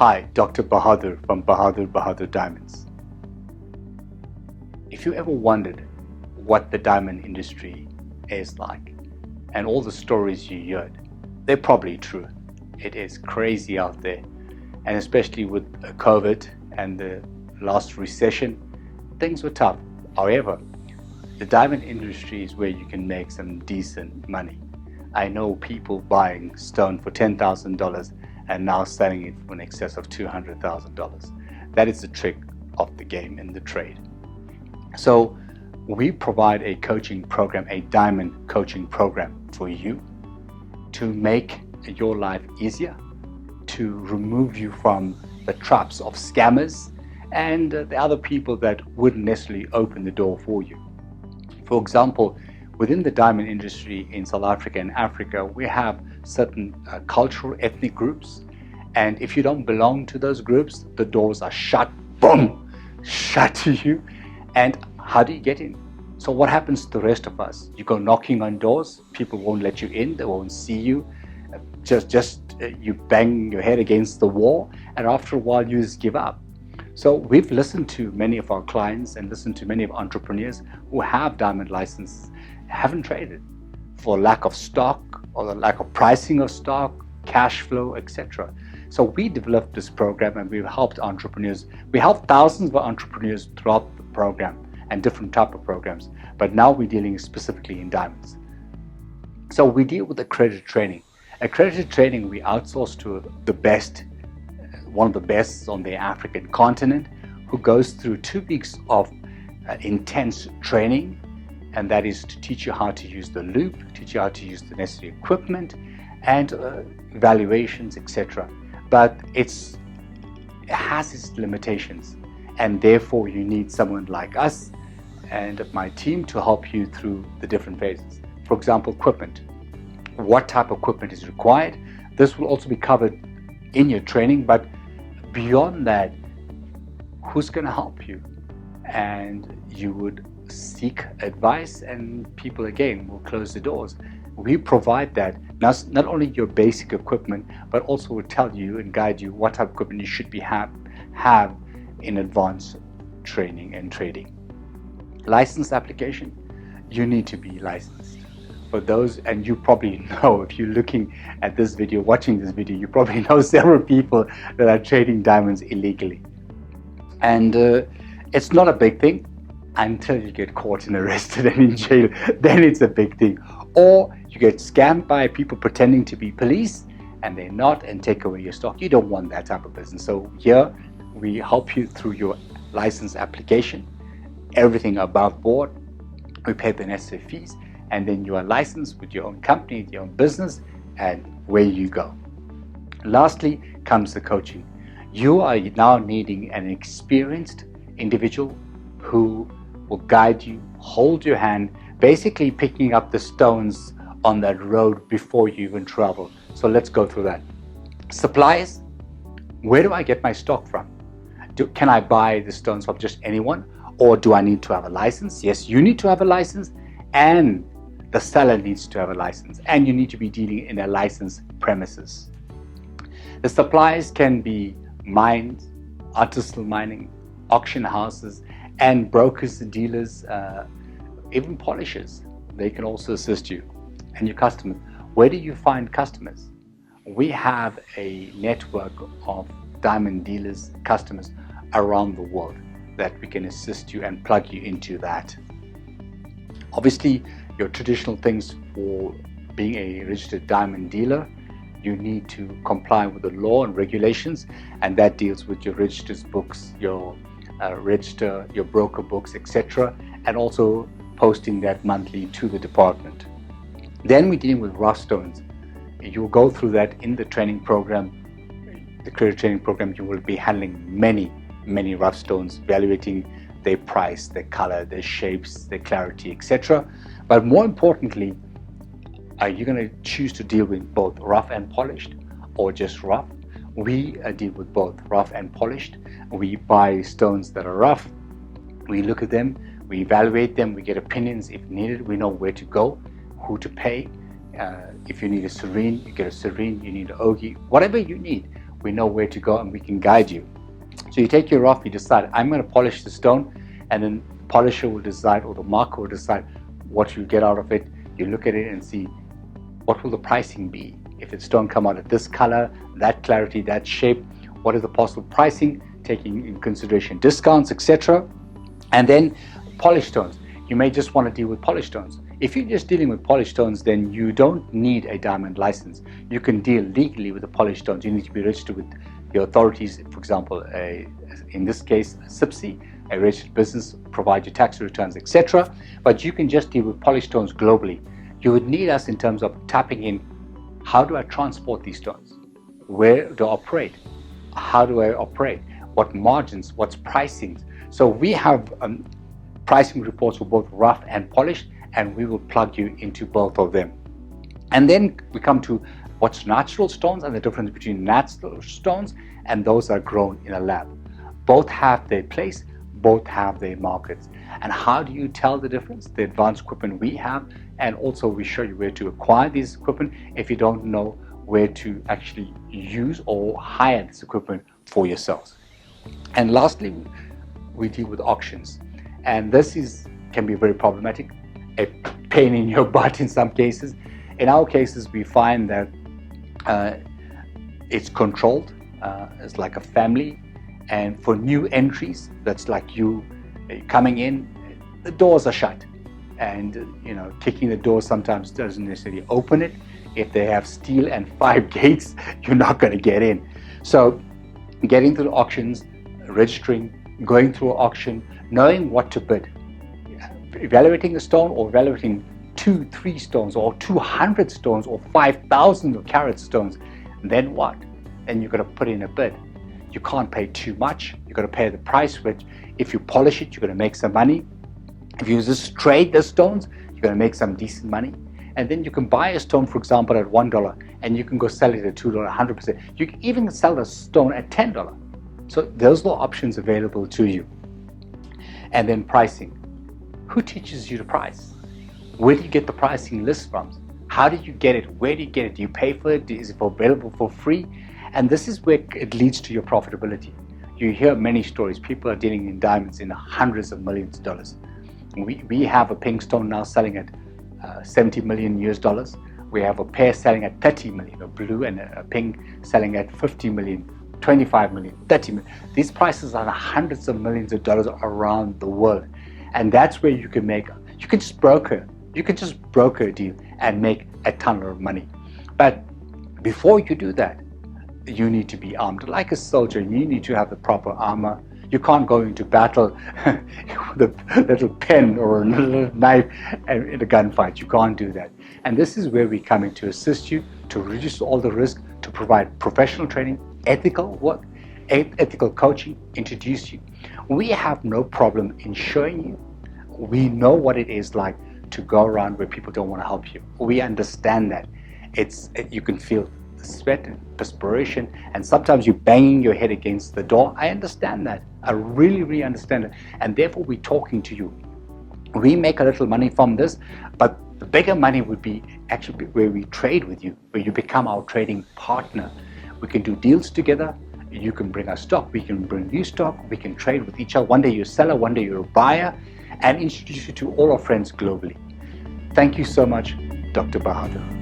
Hi, Dr. Bahadur from Bahadur Bahadur Diamonds. If you ever wondered what the diamond industry is like and all the stories you heard, they're probably true. It is crazy out there, and especially with COVID and the last recession, things were tough. However, the diamond industry is where you can make some decent money. I know people buying stone for $10,000 and now selling it for in excess of $200,000. That is the trick of the game in the trade. So we provide a coaching program, a diamond coaching program for you to make your life easier, to remove you from the traps of scammers and the other people that wouldn't necessarily open the door for you. For example, within the diamond industry in South Africa and Africa, we have certain cultural ethnic groups, and if you don't belong to those groups, the doors are shut, boom, shut to you. And how do you get in? So what happens to the rest of us? You go knocking on doors, people won't let you in, they won't see you, you bang your head against the wall, and after a while you just give up. So we've listened to many of our clients and listened to many of entrepreneurs who have diamond licenses, haven't traded for lack of stock or the lack of pricing of stock, cash flow, etc. So we developed this program and we've helped entrepreneurs. We helped thousands of entrepreneurs throughout the program and different type of programs, but now we're dealing specifically in diamonds. So we deal with accredited training. Accredited training we outsource to the best, one of the best on the African continent, who goes through 2 weeks of intense training, and that is to teach you how to use the loop, teach you how to use the necessary equipment and evaluations, etc. But it has its limitations, and therefore you need someone like us and my team to help you through the different phases. For example, equipment. What type of equipment is required? This will also be covered in your training, but beyond that, who's going to help you? And you would seek advice, and people again will close the doors. We provide that, not only your basic equipment, but also will tell you and guide you what type of equipment you should be have in advanced training and trading. License application, you need to be licensed. For those, and you probably know, if you're looking at this video, watching this video, you probably know several people that are trading diamonds illegally. And it's not a big thing until you get caught and arrested and in jail. Then it's a big thing. Or you get scammed by people pretending to be police and they're not, and take away your stock. You don't want that type of business. So here we help you through your license application, everything above board. We pay the necessary fees, and then you are licensed with your own company, your own business, and where you go. Lastly comes the coaching. You are now needing an experienced individual who will guide you, hold your hand, basically picking up the stones on that road before you even travel. So let's go through that. Suppliers, where do I get my stock from? Can I buy the stones from just anyone, or do I need to have a license? Yes, you need to have a license, and the seller needs to have a license, and you need to be dealing in a licensed premises. The suppliers can be mines, artisanal mining, auction houses, and brokers, dealers, even polishers. They can also assist you. And your customers. Where do you find customers? We have a network of diamond dealers, customers around the world that we can assist you and plug you into that. Obviously, your traditional things for being a registered diamond dealer, you need to comply with the law and regulations, and that deals with your register's books, your register, your broker books, etc., and also posting that monthly to the department. Then we're dealing with rough stones. You'll go through that in the training program, the credit training program. You will be handling many rough stones, evaluating their price, their color, their shapes, their clarity, etc. But more importantly, are you going to choose to deal with both rough and polished, or just rough? We deal with both rough and polished. We buy stones that are rough, we look at them, we evaluate them, we get opinions if needed, we know where to go, who to pay. If you need a serene, you get a serene. You need an ogi, whatever you need, we know where to go and we can guide you. So you take your rough, you decide, I'm going to polish the stone, and then the polisher will decide, or the marker will decide what you get out of it. You look at it and see, what will the pricing be? If the stone come out at this color, that clarity, that shape, what is the possible pricing, taking in consideration discounts, etc. And then polished stones. You may just want to deal with polished stones. If you're just dealing with polished stones, then you don't need a diamond license. You can deal legally with the polished stones. You need to be registered with the authorities, for example, in this case, a SIPC, a registered business, provide your tax returns, etc. But you can just deal with polished stones globally. You would need us in terms of tapping in, how do I transport these stones? Where do I operate? How do I operate? What margins? What's pricing? So we have pricing reports for both rough and polished, and we will plug you into both of them. And then we come to what's natural stones and the difference between natural stones and those that are grown in a lab. Both have their place, both have their markets. And how do you tell the difference? The advanced equipment we have, and also we show you where to acquire this equipment if you don't know where to actually use or hire this equipment for yourselves. And lastly, we deal with auctions. And this can be very problematic, a pain in your butt in some cases. In our cases, we find that it's controlled, it's like a family. And for new entries, that's like you coming in, the doors are shut. And kicking the door sometimes doesn't necessarily open it. If they have steel and 5 gates, you're not going to get in. So getting through the auctions, registering, going through an auction, knowing what to bid, evaluating a stone or evaluating 2-3 stones or 200 stones or 5,000 carat stones, then what? Then you've got to put in a bid. You can't pay too much. You've got to pay the price, which if you polish it, you're going to make some money. If you just trade the stones, you're going to make some decent money. And then you can buy a stone, for example, at $1, and you can go sell it at $2, 100%. You can even sell the stone at $10. So those are options available to you. And then pricing. Who teaches you to price? Where do you get the pricing list from? How did you get it? Where do you get it? Do you pay for it? Is it available for free? And this is where it leads to your profitability. You hear many stories. People are dealing in diamonds in hundreds of millions of dollars. We have a pink stone now selling at $70 million US. We have a pair selling at 30 million, a blue and a pink selling at 50 million, 25 million, 30 million. These prices are hundreds of millions of dollars around the world. And that's where you can just broker a deal and make a ton of money. But before you do that, you need to be armed. Like a soldier, you need to have the proper armor. You can't go into battle with a little pen or a little knife in a gunfight. You can't do that. And this is where we come in to assist you, to reduce all the risk, to provide professional training, ethical work, ethical coaching, introduce you. We have no problem in showing you. We know what it is like to go around where people don't want to help you. We understand that. You can feel the sweat and perspiration, and sometimes you're banging your head against the door. I understand that. I really, really understand it. And therefore, we're talking to you. We make a little money from this, but the bigger money would be actually where we trade with you, where you become our trading partner. We can do deals together. You can bring us stock. We can bring you stock. We can trade with each other. One day you're a seller, one day you're a buyer, and introduce you to all our friends globally. Thank you so much, Dr. Bahadur.